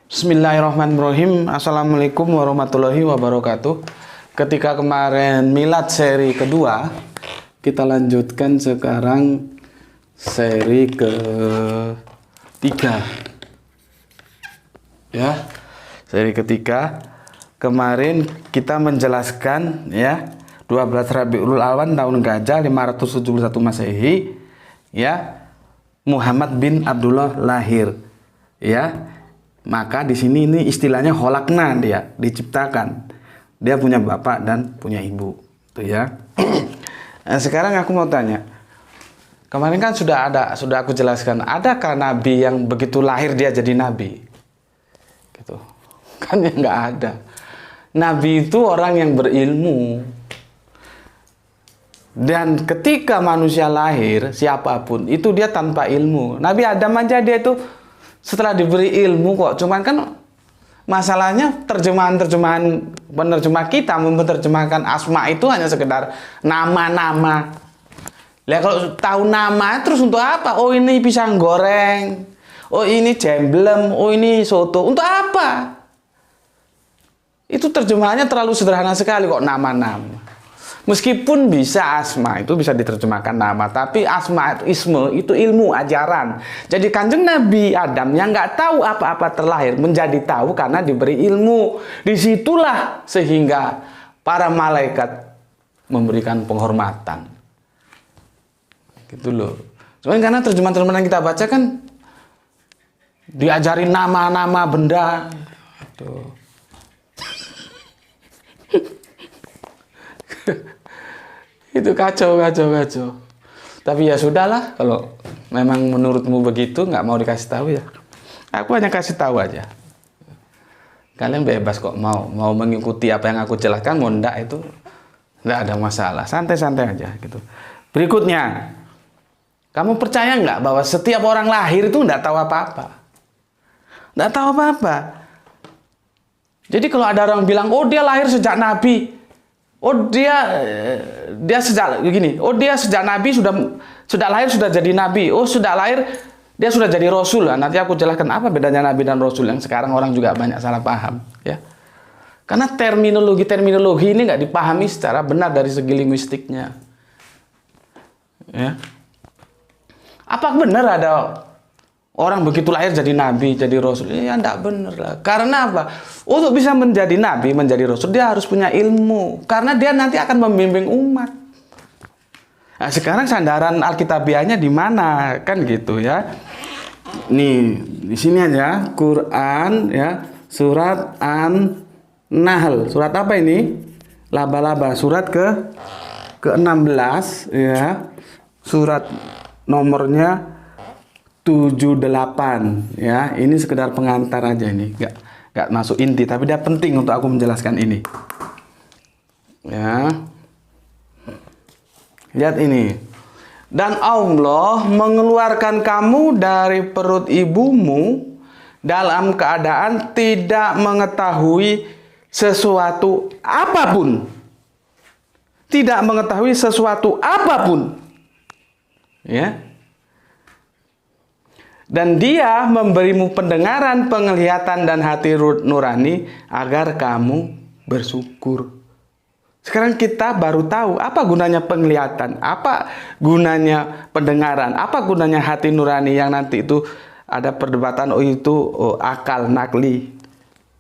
Bismillahirrahmanirrahim. Assalamualaikum warahmatullahi wabarakatuh. Ketika kemarin milad seri kedua, kita lanjutkan sekarang seri ketiga. Ya, seri ketiga. Kemarin kita menjelaskan ya 12 Rabiul Awal tahun Gajah 571 Masehi, ya, Muhammad bin Abdullah lahir, ya. Maka di sini ini istilahnya kholakna, dia diciptakan. Dia punya bapak dan punya ibu, tuh ya. Nah, sekarang aku mau tanya. Kemarin kan sudah aku jelaskan, adakah nabi yang begitu lahir dia jadi nabi? Gitu. Kan ya nggak ada. Nabi itu orang yang berilmu. Dan ketika manusia lahir, siapapun itu dia tanpa ilmu. Nabi Adam aja dia itu setelah diberi ilmu kok, cuman kan masalahnya terjemahan penerjemah kita menerjemahkan asma itu hanya sekedar nama-nama. Lah kalau tahu nama terus untuk apa? Oh ini pisang goreng, oh ini jemblem, oh ini soto. Untuk apa? Itu terjemahannya terlalu sederhana sekali kok, nama-nama. Meskipun bisa asma itu bisa diterjemahkan nama, tapi asma itu isme itu ilmu ajaran. Jadi kanjeng Nabi Adam yang nggak tahu apa-apa terlahir menjadi tahu karena diberi ilmu. Disitulah sehingga para malaikat memberikan penghormatan. Gitu loh. Cuman karena terjemahan-terjemahan yang kita baca kan diajarin nama-nama benda. Gitu. Itu kacau. Tapi ya sudahlah, kalau memang menurutmu begitu, nggak mau dikasih tahu ya. Aku hanya kasih tahu aja. Kalian bebas kok mau mengikuti apa yang aku jelaskan, mau ndak itu nggak ada masalah, santai-santai aja gitu. Berikutnya, kamu percaya nggak bahwa setiap orang lahir itu nggak tahu apa-apa? Nggak tahu apa-apa. Jadi kalau ada orang bilang, oh dia lahir sejak Nabi. Oh dia sejak begini. Oh dia sejak Nabi sudah lahir sudah jadi Nabi. Oh sudah lahir dia sudah jadi Rasul. Nah, nanti aku jelaskan apa bedanya Nabi dan Rasul yang sekarang orang juga banyak salah paham. Ya, karena terminologi ini nggak dipahami secara benar dari segi linguistiknya. Ya, apa benar ada orang begitu lahir jadi Nabi, jadi Rasul? Ya enggak benar lah. Karena apa? Untuk bisa menjadi Nabi, menjadi Rasul, dia harus punya ilmu. Karena dia nanti akan membimbing umat. Nah, sekarang sandaran Alkitabiahnya di mana? Kan gitu ya. Nih, di sini aja. Quran ya. Surat An-Nahl. Surat apa ini? Laba-laba. Surat ke-16 ya. Surat nomornya 78 ya. Ini sekedar pengantar aja ini, nggak masuk inti, tapi dia penting untuk aku menjelaskan ini. Ya. Lihat ini. Dan Allah mengeluarkan kamu dari perut ibumu dalam keadaan tidak mengetahui sesuatu apapun. Tidak mengetahui sesuatu apapun. Ya. Dan dia memberimu pendengaran, penglihatan, dan hati nurani agar kamu bersyukur. Sekarang kita baru tahu apa gunanya penglihatan, apa gunanya pendengaran, apa gunanya hati nurani yang nanti itu ada perdebatan akal, nakli.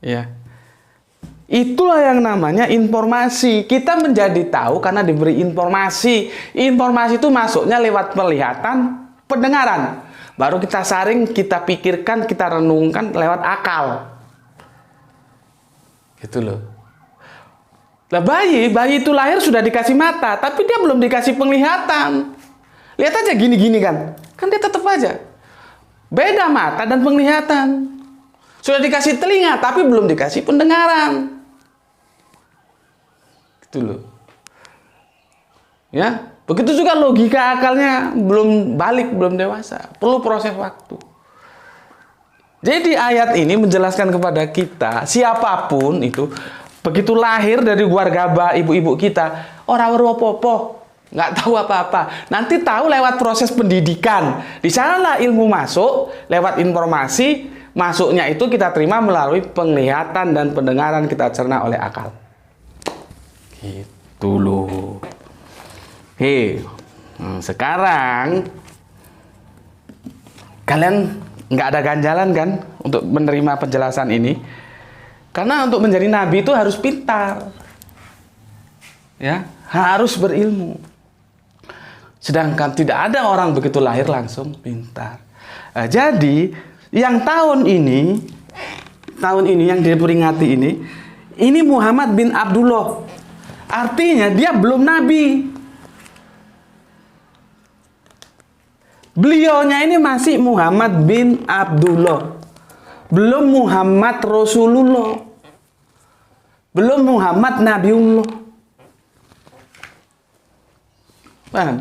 Ya. Itulah yang namanya informasi. Kita menjadi tahu karena diberi informasi. Informasi itu masuknya lewat penglihatan, pendengaran. Baru kita saring, kita pikirkan, kita renungkan lewat akal. Gitu loh. Lah bayi itu lahir sudah dikasih mata, tapi dia belum dikasih penglihatan. Lihat aja gini-gini kan. Kan dia tetap aja. Beda mata dan penglihatan. Sudah dikasih telinga, tapi belum dikasih pendengaran. Itu loh. Ya, begitu juga logika akalnya belum balik, belum dewasa. Perlu proses waktu. Jadi ayat ini menjelaskan kepada kita, siapapun itu, begitu lahir dari keluarga ibu-ibu kita, orang apa-apa, nggak tahu apa-apa. Nanti tahu lewat proses pendidikan. Di sanalah ilmu masuk, lewat informasi, masuknya itu kita terima melalui penglihatan dan pendengaran kita cerna oleh akal. Gitu loh. Sekarang kalian nggak ada ganjalan kan untuk menerima penjelasan ini? Karena untuk menjadi nabi itu harus pintar, ya, harus berilmu. Sedangkan tidak ada orang begitu lahir langsung pintar. Nah, jadi yang tahun ini yang diperingati ini Muhammad bin Abdullah. Artinya dia belum nabi. Beliaunya ini masih Muhammad bin Abdullah. Belum Muhammad Rasulullah. Belum Muhammad Nabiullah.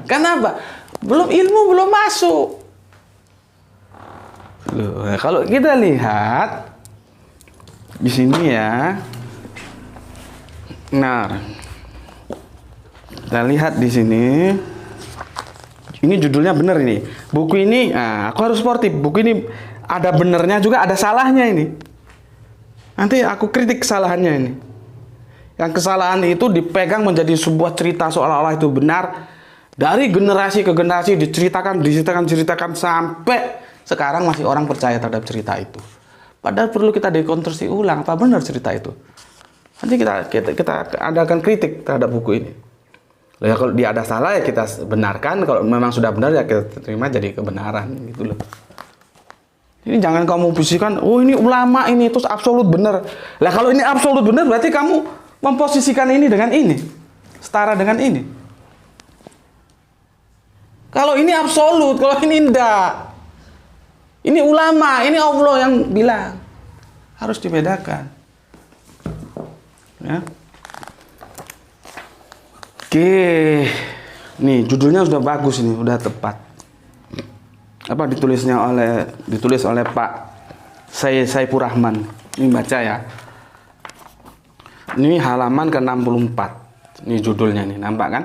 Kenapa? Belum ilmu, belum masuk. Loh, kalau kita lihat di sini ya. Nah, kita lihat di sini. Ini judulnya bener ini. Buku ini, aku harus sportif. Buku ini ada benernya juga, ada salahnya ini. Nanti aku kritik kesalahannya ini. Yang kesalahan itu dipegang menjadi sebuah cerita seolah-olah itu benar. Dari generasi ke generasi diceritakan sampai sekarang masih orang percaya terhadap cerita itu. Padahal perlu kita dekonstruksi ulang. Apa benar cerita itu? Nanti kita adakan kritik terhadap buku ini. Ya, kalau dia ada salah ya kita benarkan, kalau memang sudah benar ya kita terima jadi kebenaran gitu loh. Ini jangan kamu bisikan, oh ini ulama ini terus absolut benar. Lah kalau ini absolut benar berarti kamu memposisikan ini dengan ini, setara dengan ini. Kalau ini absolut, kalau ini enggak. Ini ulama, ini Allah yang bilang. Harus dibedakan. Ya. Oke, nih judulnya sudah bagus ini, udah tepat. Apa ditulis oleh Pak Saifur Rahman. Ini baca ya. Ini halaman ke-64. Ini judulnya nih, nampak kan?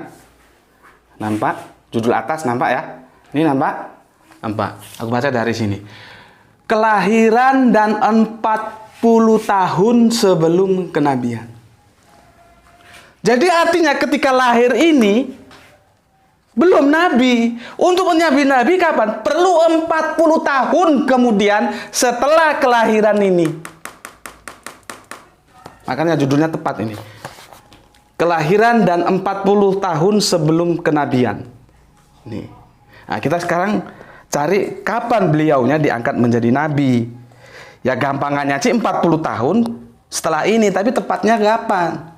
Nampak? Judul atas nampak ya? Ini nampak? Nampak. Aku baca dari sini. Kelahiran dan 40 tahun sebelum kenabian. Jadi artinya ketika lahir ini belum nabi. Untuk menjadi nabi kapan? Perlu 40 tahun kemudian setelah kelahiran ini. Makanya judulnya tepat ini. Kelahiran dan 40 tahun sebelum kenabian. Nih. Nah, kita sekarang cari kapan beliaunya diangkat menjadi nabi. Ya gampangannya sih 40 tahun setelah ini, tapi tepatnya kapan?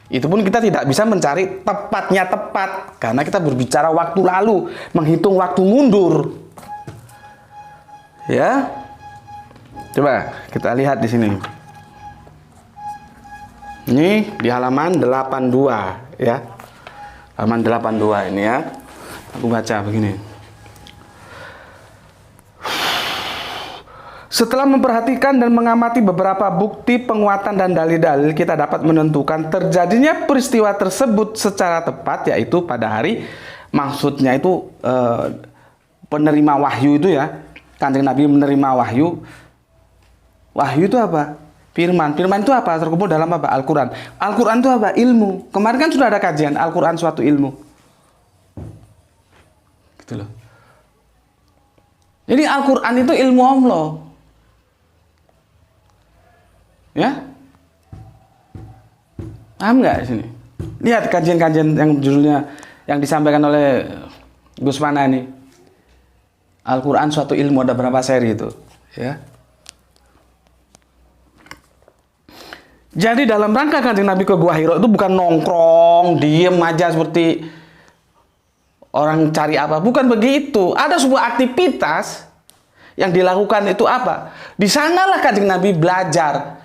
Itu pun kita tidak bisa mencari tepatnya tepat karena kita berbicara waktu lalu, menghitung waktu mundur. Ya. Coba kita lihat di sini. Ini di halaman 82 ya. Halaman 82 ini ya. Aku baca begini. Setelah memperhatikan dan mengamati beberapa bukti penguatan dan dalil-dalil, kita dapat menentukan terjadinya peristiwa tersebut secara tepat, yaitu pada hari, maksudnya itu penerima wahyu itu ya. Kanjeng Nabi menerima wahyu. Wahyu itu apa? Firman. Firman itu apa? Terkumpul dalam apa? Al-Quran. Al-Quran itu apa? Ilmu. Kemarin kan sudah ada kajian Al-Quran suatu ilmu. Gitu loh. Jadi Al-Quran itu ilmu Allah. Ya, paham nggak sini? Lihat kajian-kajian yang judulnya yang disampaikan oleh Gus Mana ini. Al-Quran suatu ilmu, ada berapa seri itu? Ya. Jadi dalam rangka Kanjeng Nabi ke Gua Hira itu bukan nongkrong, diem aja seperti orang cari apa, bukan begitu. Ada sebuah aktivitas yang dilakukan itu apa? Di sanalah Kanjeng Nabi belajar.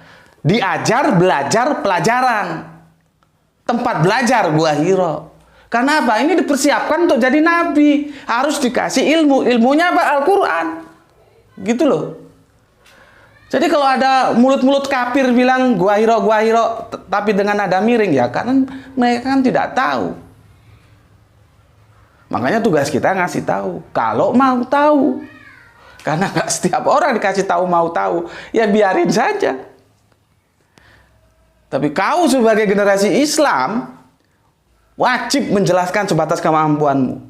Diajar, belajar, pelajaran. tempat belajar Gua Hiro. Karena apa? Ini dipersiapkan untuk jadi nabi. Harus dikasih ilmu. Ilmunya apa? Al-Quran. Gitu loh. Jadi kalau ada mulut-mulut kafir bilang Gua Hiro, tapi dengan nada miring, ya karena mereka kan tidak tahu. Makanya tugas kita ngasih tahu. Kalau mau tahu. Karena nggak setiap orang dikasih tahu mau tahu. Ya biarin saja. Tapi kau sebagai generasi Islam wajib menjelaskan sebatas kemampuanmu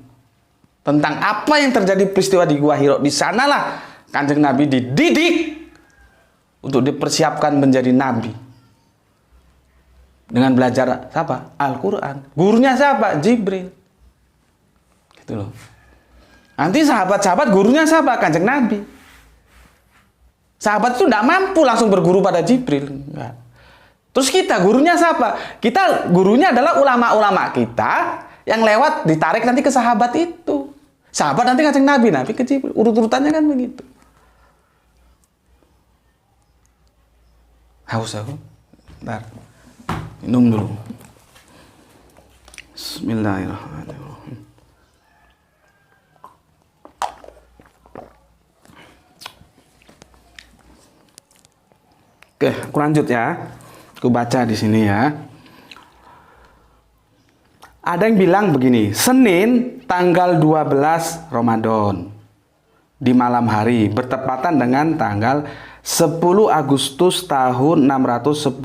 tentang apa yang terjadi peristiwa di Gua Hiro. Di sanalah Kanjeng Nabi dididik untuk dipersiapkan menjadi nabi. Dengan belajar apa? Al-Quran. Gurunya siapa? Jibril. Gitu loh. Nanti sahabat-sahabat gurunya siapa? Kanjeng Nabi. Sahabat itu tidak mampu langsung berguru pada Jibril. Enggak. Terus kita gurunya siapa? Kita gurunya adalah ulama-ulama kita yang lewat ditarik nanti ke sahabat itu. Sahabat nanti Kanjeng Nabi, Nabi ke Jibril. Urut-urutannya kan begitu. Haus aku. Bentar. Minum dulu. Bismillahirrahmanirrahim. Oke, aku lanjut ya. Aku baca di sini ya. Ada yang bilang begini, Senin tanggal 12 Ramadan di malam hari bertepatan dengan tanggal 10 Agustus tahun 610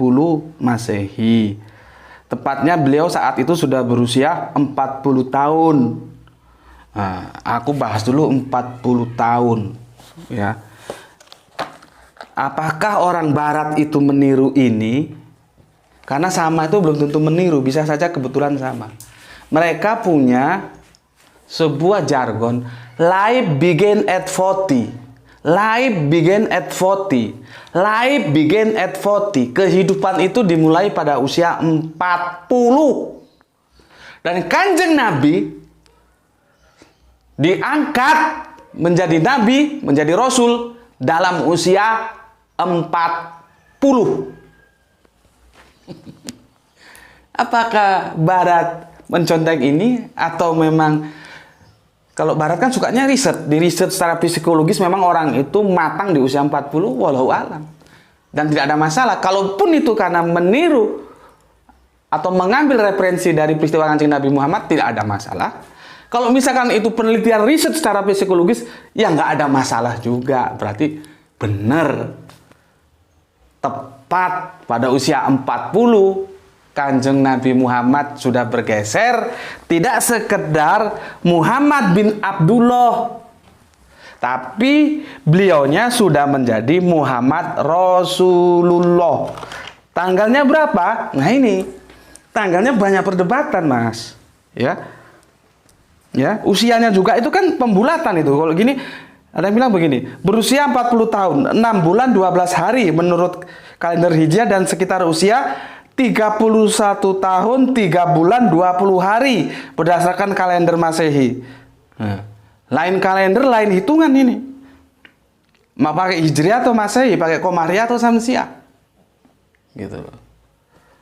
Masehi. Tepatnya beliau saat itu sudah berusia 40 tahun. Nah, aku bahas dulu 40 tahun. Ya. Apakah orang Barat itu meniru ini? Karena sama itu belum tentu meniru, bisa saja kebetulan sama. Mereka punya sebuah jargon, life begin at 40. Life begin at 40. Life begin at 40. Kehidupan itu dimulai pada usia 40. Dan Kanjeng Nabi diangkat menjadi nabi, menjadi rasul dalam usia 40. Apakah Barat mencontek ini atau memang kalau Barat kan sukanya riset, di riset secara psikologis memang orang itu matang di usia 40, walau alam. Dan tidak ada masalah. Kalaupun itu karena meniru atau mengambil referensi dari peristiwa Kanjeng Nabi Muhammad, tidak ada masalah. Kalau misalkan itu penelitian riset secara psikologis, ya nggak ada masalah juga. Berarti benar. Tepat pada usia 40, Kanjeng Nabi Muhammad sudah bergeser, tidak sekedar Muhammad bin Abdullah, tapi beliaunya sudah menjadi Muhammad Rasulullah. Tanggalnya berapa? Nah ini, tanggalnya banyak perdebatan, Mas. Ya, usianya juga itu kan pembulatan itu. Kalau gini, ada yang bilang begini, berusia 40 tahun, 6 bulan 12 hari menurut kalender Hijriah dan sekitar usia 31 tahun 3 bulan 20 hari berdasarkan kalender Masehi. Nah, lain kalender, lain hitungan ini. Mau pakai Hijriah atau Masehi, pakai Komariah atau Samsiah. Gitu loh.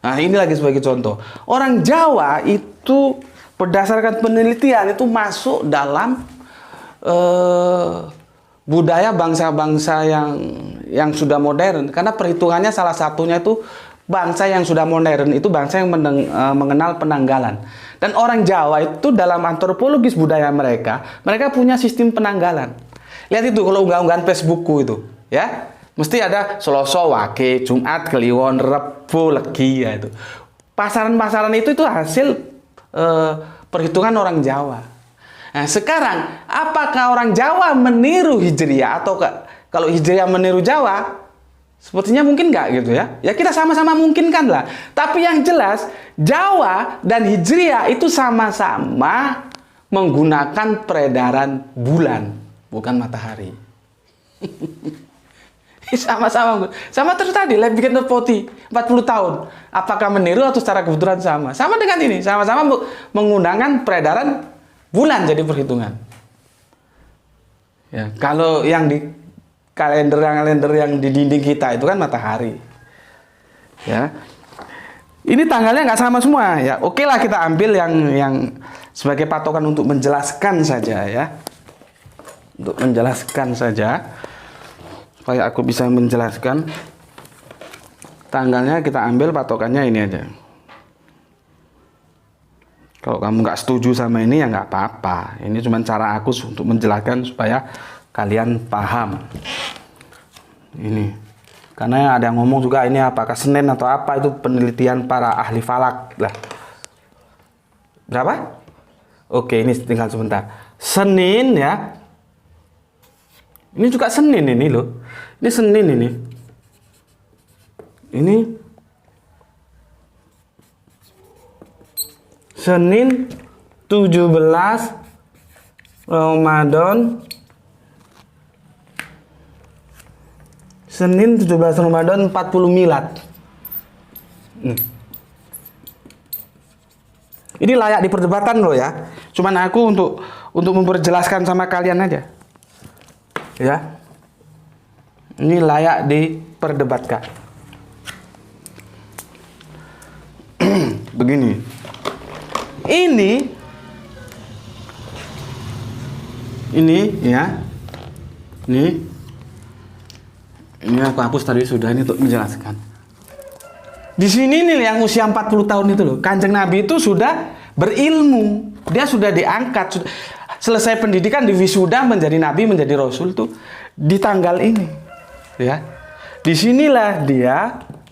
Nah, ini lagi sebagai contoh. Orang Jawa itu berdasarkan penelitian itu masuk dalam budaya bangsa-bangsa yang sudah modern, karena perhitungannya salah satunya itu bangsa yang sudah modern itu bangsa yang mengenal penanggalan. Dan orang Jawa itu dalam antropologis budaya mereka punya sistem penanggalan. Lihat itu kalau unggah-unggahan Facebookku itu, ya. Mesti ada Selasa, Wage, Jumat, Kliwon, Rebo, Legi ya itu. Pasaran-pasaran itu hasil perhitungan orang Jawa. Nah, sekarang apakah orang Jawa meniru Hijriah atau kalau Hijriah meniru Jawa? Sepertinya mungkin nggak gitu ya. Ya kita sama-sama mungkinkan lah. Tapi yang jelas Jawa dan Hijriah itu sama-sama menggunakan peredaran bulan, bukan matahari. Sama-sama. Sama terus tadi, life begin at 40 tahun. Apakah meniru atau secara kebetulan sama? Sama dengan ini, sama-sama menggunakan peredaran bulan jadi perhitungan. Ya, kalau yang di kalender yang di dinding kita itu kan matahari. Ya. Ini tanggalnya nggak sama semua ya. Oke lah, kita ambil yang sebagai patokan untuk menjelaskan saja ya. Untuk menjelaskan saja supaya aku bisa menjelaskan. Tanggalnya kita ambil patokannya ini aja. Kalau kamu nggak setuju sama ini ya nggak apa-apa. Ini cuma cara aku untuk menjelaskan supaya kalian paham. Ini. Karena ada yang ngomong juga ini apakah Senin atau apa, itu penelitian para ahli falak lah. Berapa? Oke, ini tinggal sebentar. Senin ya. Ini juga Senin ini loh. Ini Senin ini. Ini Senin 17 Ramadan. Senin 17 Ramadan 40 milad. Ini layak diperdebatkan loh ya. Cuman aku untuk memperjelaskan sama kalian aja. Ya. Ini layak diperdebatkan. Begini. Ini ya. Ini aku hapus tadi sudah, ini untuk menjelaskan. Di sini nih yang usia 40 tahun itu loh. Kanjeng Nabi itu sudah berilmu. Dia sudah diangkat, sudah selesai pendidikan, diwisuda menjadi nabi, menjadi rasul tuh di tanggal ini. Ya. Disinilah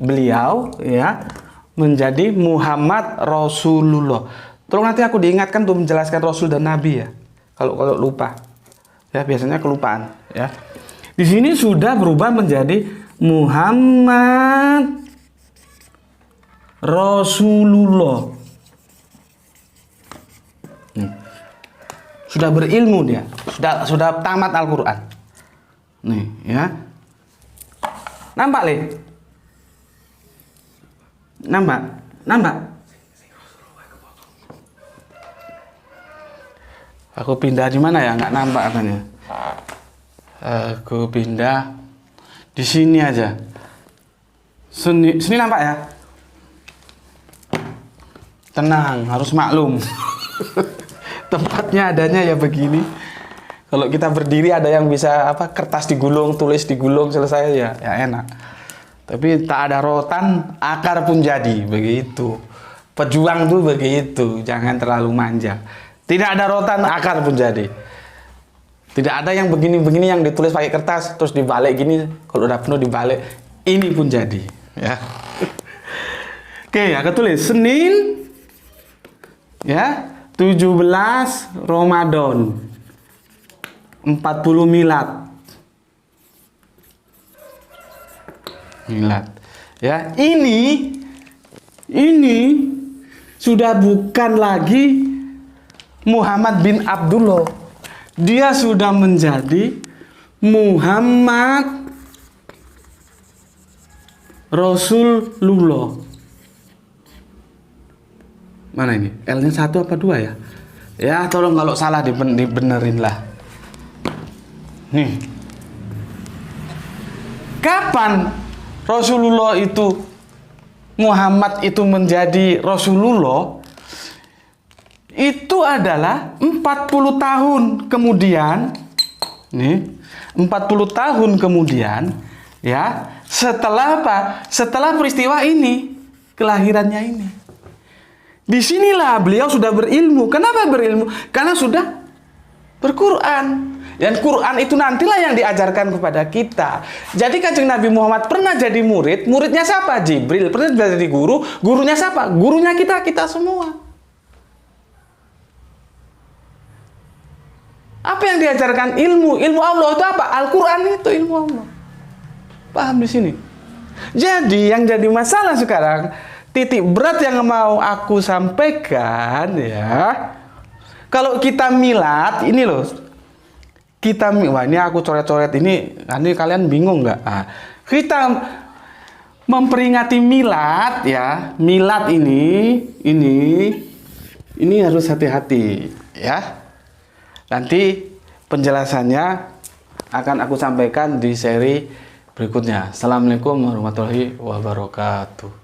beliau ya menjadi Muhammad Rasulullah. Tolong nanti aku diingatkan untuk menjelaskan rasul dan nabi ya. Kalau lupa. Ya, biasanya kelupaan ya. Di sini sudah berubah menjadi Muhammad Rasulullah. Sudah berilmu dia, sudah tamat Al-Qur'an. Nih, ya. Nampak, Le? Nampak? Aku pindah di mana ya? Nggak nampak katanya. Aku pindah di sini aja. Sini nampak ya? Tenang, harus maklum. Tempatnya adanya ya begini. Kalau kita berdiri ada yang bisa kertas digulung, tulis digulung, selesai ya enak. Tapi tak ada rotan, akar pun jadi, begitu. Pejuang tuh begitu, jangan terlalu manja. Tidak ada rotan, akar pun jadi. Tidak ada yang begini-begini yang ditulis pakai kertas terus dibalik gini, kalau udah penuh dibalik, ini pun jadi, ya. Oke, aku tulis Senin ya, 17 Ramadan 40 milad. Ya, ini sudah bukan lagi Muhammad bin Abdullah. Dia sudah menjadi Muhammad Rasulullah. Mana ini? L-nya 1 apa 2 ya? Ya, tolong kalau salah dibenerin lah. Nih. Kapan Rasulullah itu, Muhammad itu menjadi Rasulullah? Itu adalah 40 tahun kemudian. Nih, 40 tahun kemudian ya, setelah apa? Setelah peristiwa ini, kelahirannya ini. Disinilah beliau sudah berilmu. Kenapa berilmu? Karena sudah berquran. Dan Quran itu nantilah yang diajarkan kepada kita. Jadi Kanjeng Nabi Muhammad pernah jadi murid. Muridnya siapa? Jibril. Pernah jadi guru. Gurunya siapa? Gurunya kita semua. Apa yang diajarkan? Ilmu Allah itu apa? Al-Quran itu ilmu Allah. Paham di sini? Jadi yang jadi masalah sekarang, titik berat yang mau aku sampaikan ya, kalau kita milad ini loh, wah ini aku coret-coret ini kalian bingung nggak? Nah, kita memperingati milad ya, milad ini harus hati-hati ya. Nanti penjelasannya akan aku sampaikan di seri berikutnya. Assalamualaikum warahmatullahi wabarakatuh.